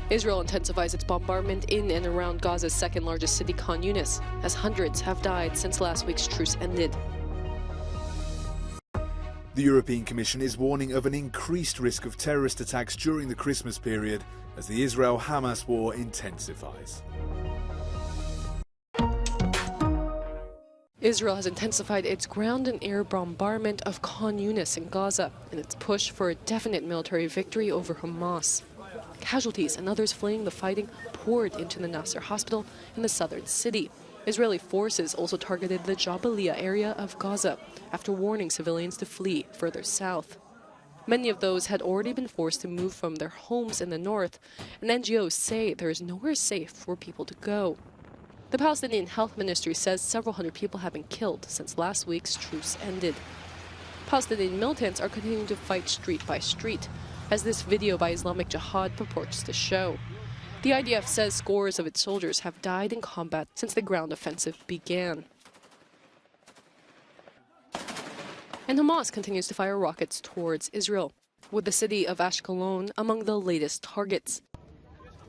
Israel intensifies its bombardment in and around Gaza's second largest city, Khan Yunis, as hundreds have died since last week's truce ended. The European Commission is warning of an increased risk of terrorist attacks during the Christmas period as the Israel-Hamas war intensifies. Israel has intensified its ground and air bombardment of Khan Yunis in Gaza in its push for a definite military victory over Hamas. Casualties and others fleeing the fighting poured into the Nasser hospital in the southern city. Israeli forces also targeted the Jabalia area of Gaza after warning civilians to flee further south. Many of those had already been forced to move from their homes in the north, and NGOs say there is nowhere safe for people to go. The Palestinian Health Ministry says several hundred people have been killed since last week's truce ended. Palestinian militants are continuing to fight street by street, as this video by Islamic Jihad purports to show. The IDF says scores of its soldiers have died in combat since the ground offensive began. And Hamas continues to fire rockets towards Israel, with the city of Ashkelon among the latest targets.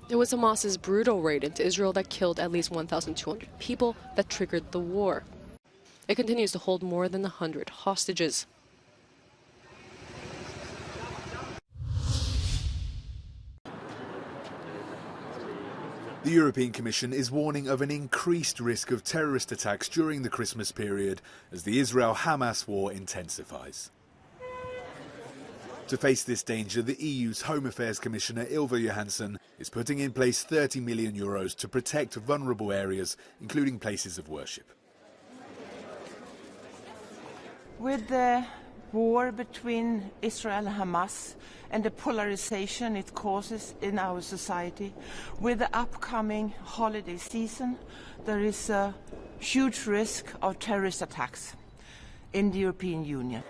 It was Hamas's brutal raid into Israel that killed at least 1,200 people that triggered the war. It continues to hold more than 100 hostages. The European Commission is warning of an increased risk of terrorist attacks during the Christmas period as the Israel-Hamas war intensifies. To face this danger, the EU's Home Affairs Commissioner Ylva Johansson is putting in place €30 million to protect vulnerable areas, including places of worship. With the war between Israel and Hamas and the polarization it causes in our society, with the upcoming holiday season, there is a huge risk of terrorist attacks in the European Union.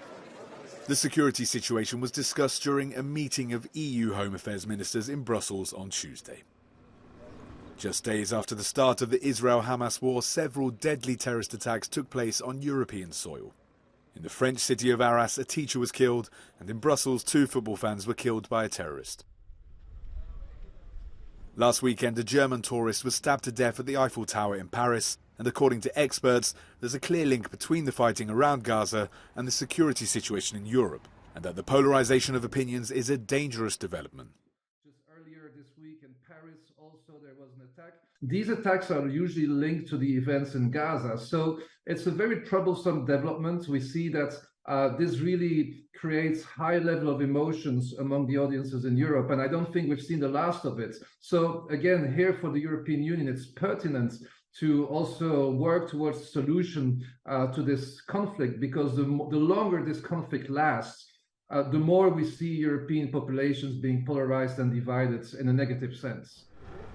The security situation was discussed during a meeting of EU Home Affairs ministers in Brussels on Tuesday. Just days after the start of the Israel-Hamas war, several deadly terrorist attacks took place on European soil. In the French city of Arras, a teacher was killed, and in Brussels, 2 football fans were killed by a terrorist. Last weekend, a German tourist was stabbed to death at the Eiffel Tower in Paris, and according to experts, there's a clear link between the fighting around Gaza and the security situation in Europe, and that the polarization of opinions is a dangerous development. Just earlier this week in Paris, also there was an attack. These attacks are usually linked to the events in Gaza, so it's a very troublesome development. We see that this really creates high level of emotions among the audiences in Europe, and I don't think we've seen the last of it. So again, here for the European Union, it's pertinent to also work towards a solution to this conflict, because the longer this conflict lasts, the more we see European populations being polarized and divided in a negative sense.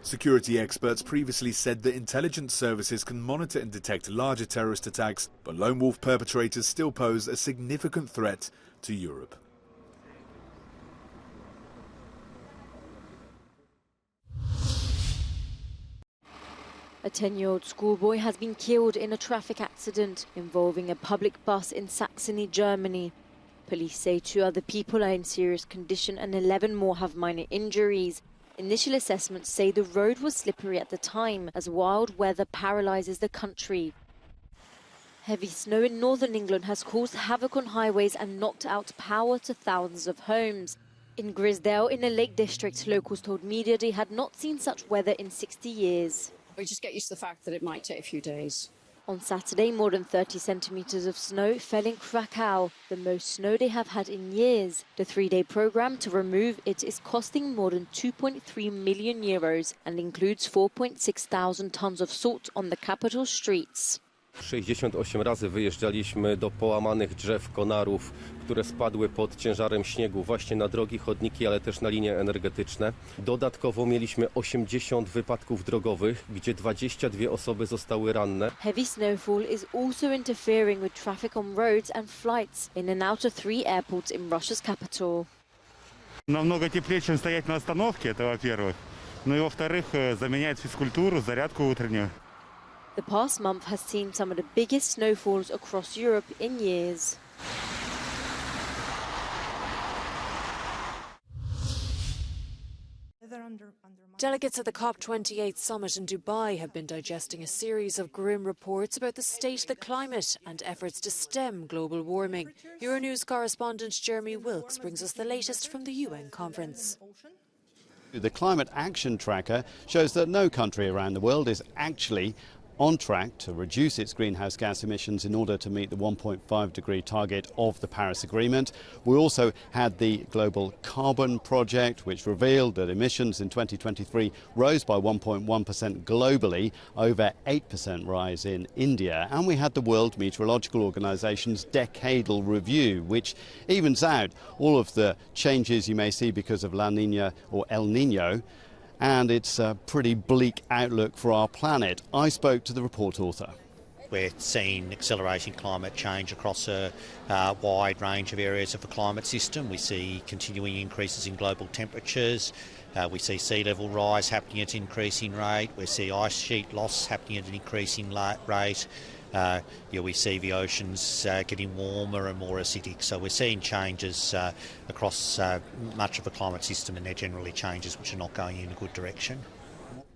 Security experts previously said that intelligence services can monitor and detect larger terrorist attacks, but lone wolf perpetrators still pose a significant threat to Europe. A 10-year-old schoolboy has been killed in a traffic accident involving a public bus in Saxony, Germany. Police say 2 other people are in serious condition and 11 more have minor injuries. Initial assessments say the road was slippery at the time as wild weather paralyzes the country. Heavy snow in northern England has caused havoc on highways and knocked out power to thousands of homes. In Grisdale, in the Lake District, locals told media they had not seen such weather in 60 years. We just get used to the fact that it might take a few days. On Saturday, more than 30 centimetres of snow fell in Krakow, the most snow they have had in years. The 3-day programme to remove it is costing more than €2.3 million and includes 4,600 tonnes of salt on the capital streets. 68 razy wyjeżdżaliśmy do połamanych drzew, konarów, które spadły pod ciężarem śniegu właśnie na drogi, chodniki, ale też na linie energetyczne. Dodatkowo mieliśmy 80 wypadków drogowych, gdzie 22 osoby zostały ranne. Heavy snowfall is also interfering with traffic on roads and flights in and out of 3 airports in Russia's capital. Намного теплее, чем стоять на остановке, это во-первых. Ну и во-вторых, заменяет физкультуру, зарядку утреннюю. The past month has seen some of the biggest snowfalls across Europe in years. Delegates at the COP28 summit in Dubai have been digesting a series of grim reports about the state of the climate and efforts to stem global warming. Euronews correspondent Jeremy Wilkes brings us the latest from the UN conference. The Climate Action Tracker shows that no country around the world is actually on track to reduce its greenhouse gas emissions in order to meet the 1.5 degree target of the Paris Agreement. We also had the Global Carbon Project, which revealed that emissions in 2023 rose by 1.1% globally, over 8% rise in India. And we had the World Meteorological Organization's Decadal Review, which evens out all of the changes you may see because of La Nina or El Nino. And it's a pretty bleak outlook for our planet. I spoke to the report author. We're seeing accelerating climate change across a wide range of areas of the climate system. We see continuing increases in global temperatures. We see sea level rise happening at an increasing rate. We see ice sheet loss happening at an increasing rate. We see the oceans getting warmer and more acidic. So we're seeing changes across much of the climate system, and they're generally changes which are not going in a good direction.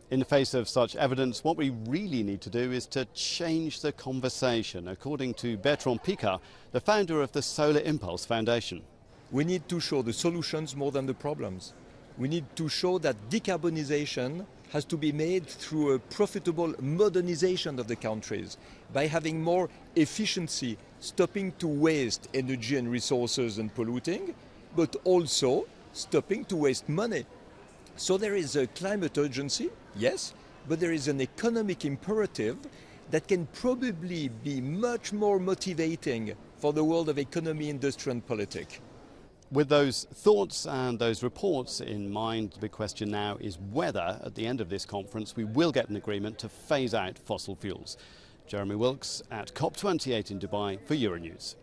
In the face of such evidence, what we really need to do is to change the conversation, according to Bertrand Piccard, the founder of the Solar Impulse Foundation. We need to show the solutions more than the problems. We need to show that decarbonization has to be made through a profitable modernization of the countries, by having more efficiency, stopping to waste energy and resources and polluting, but also stopping to waste money. So there is a climate urgency, yes, but there is an economic imperative that can probably be much more motivating for the world of economy, industry and politics. With those thoughts and those reports in mind, the big question now is whether, at the end of this conference, we will get an agreement to phase out fossil fuels. Jeremy Wilkes at COP28 in Dubai for Euronews.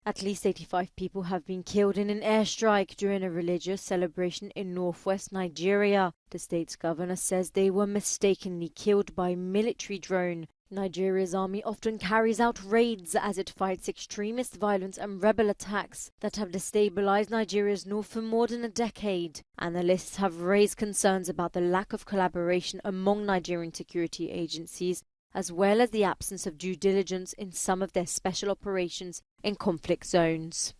At least 85 people have been killed in an airstrike during a religious celebration in northwest Nigeria. The state's governor says they were mistakenly killed by a military drone. Nigeria's army often carries out raids as it fights extremist violence and rebel attacks that have destabilized Nigeria's north for more than a decade. Analysts have raised concerns about the lack of collaboration among Nigerian security agencies, as well as the absence of due diligence in some of their special operations in conflict zones.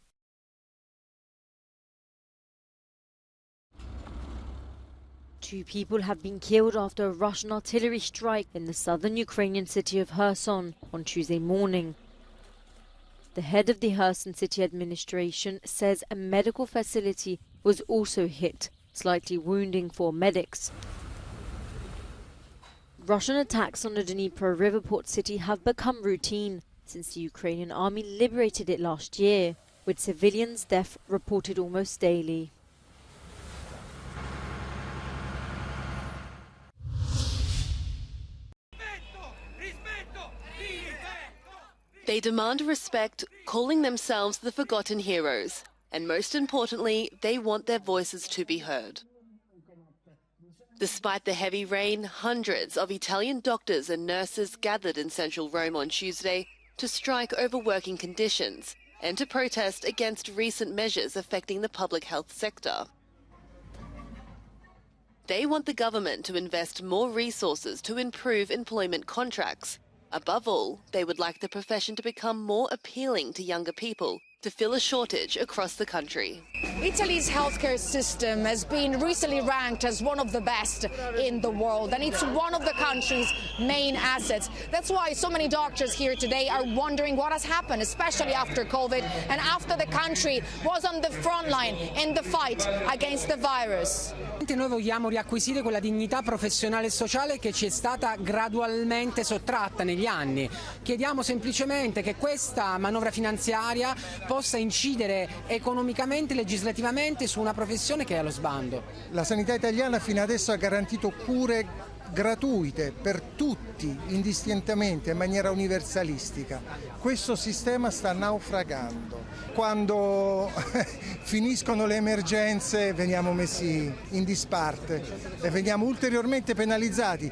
Two people have been killed after a Russian artillery strike in the southern Ukrainian city of Kherson on Tuesday morning. The head of the Kherson city administration says a medical facility was also hit, slightly wounding 4 medics. Russian attacks on the Dnipro river port city have become routine since the Ukrainian army liberated it last year, with civilians' death reported almost daily. They demand respect, calling themselves the forgotten heroes. And most importantly, they want their voices to be heard. Despite the heavy rain, hundreds of Italian doctors and nurses gathered in central Rome on Tuesday to strike over working conditions and to protest against recent measures affecting the public health sector. They want the government to invest more resources to improve employment contracts. Above all, they would like the profession to become more appealing to younger people to fill a shortage across the country. Italy's healthcare system has been recently ranked as one of the best in the world, and it's one of the country's main assets. That's why so many doctors here today are wondering what has happened, especially after COVID and after the country was on the front line in the fight against the virus. Noi vogliamo riacquisire quella dignità professionale e sociale che ci è stata gradualmente sottratta negli anni. Chiediamo semplicemente che questa manovra finanziaria possa incidere economicamente e legislativamente su una professione che è allo sbando. La sanità italiana fino adesso ha garantito cure gratuite per tutti, indistintamente, in maniera universalistica. Questo sistema sta naufragando. Quando finiscono le emergenze veniamo messi in disparte e veniamo ulteriormente penalizzati.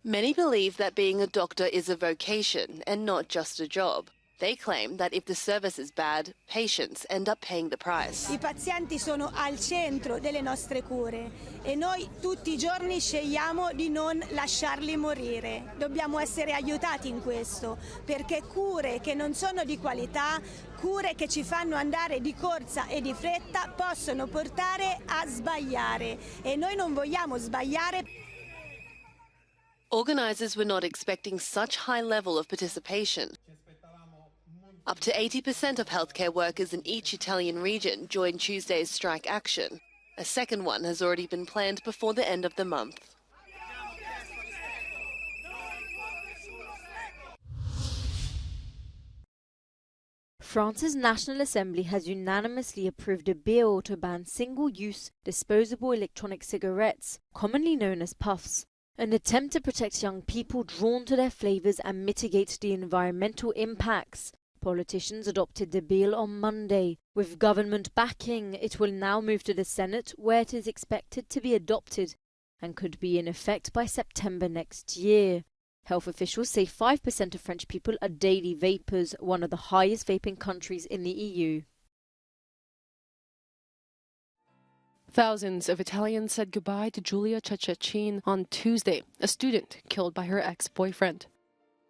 Many believe that being a doctor is a vocation and not just a job. They claim that if the service is bad, patients end up paying the price. I pazienti sono al centro delle nostre cure e noi tutti i giorni scegliamo di non lasciarli morire. Dobbiamo essere aiutati in questo, perché cure che non sono di qualità, cure che ci fanno andare di corsa e di fretta possono portare a sbagliare e noi non vogliamo sbagliare. Organisers were not expecting such high level of participation. Up to 80% of healthcare workers in each Italian region joined Tuesday's strike action. A second one has already been planned before the end of the month. France's National Assembly has unanimously approved a bill to ban single-use, disposable electronic cigarettes, commonly known as puffs, an attempt to protect young people drawn to their flavours and mitigate the environmental impacts. Politicians adopted the bill on Monday. With government backing, it will now move to the Senate, where it is expected to be adopted and could be in effect by September next year. Health officials say 5% of French people are daily vapers, one of the highest vaping countries in the EU. Thousands of Italians said goodbye to Giulia Cecchin on Tuesday, a student killed by her ex-boyfriend.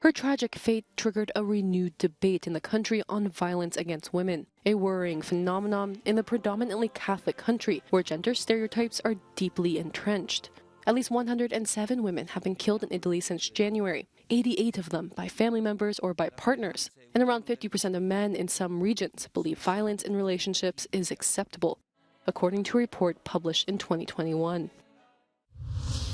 Her tragic fate triggered a renewed debate in the country on violence against women, a worrying phenomenon in the predominantly Catholic country where gender stereotypes are deeply entrenched. At least 107 women have been killed in Italy since January, 88 of them by family members or by partners, and around 50% of men in some regions believe violence in relationships is acceptable, according to a report published in 2021.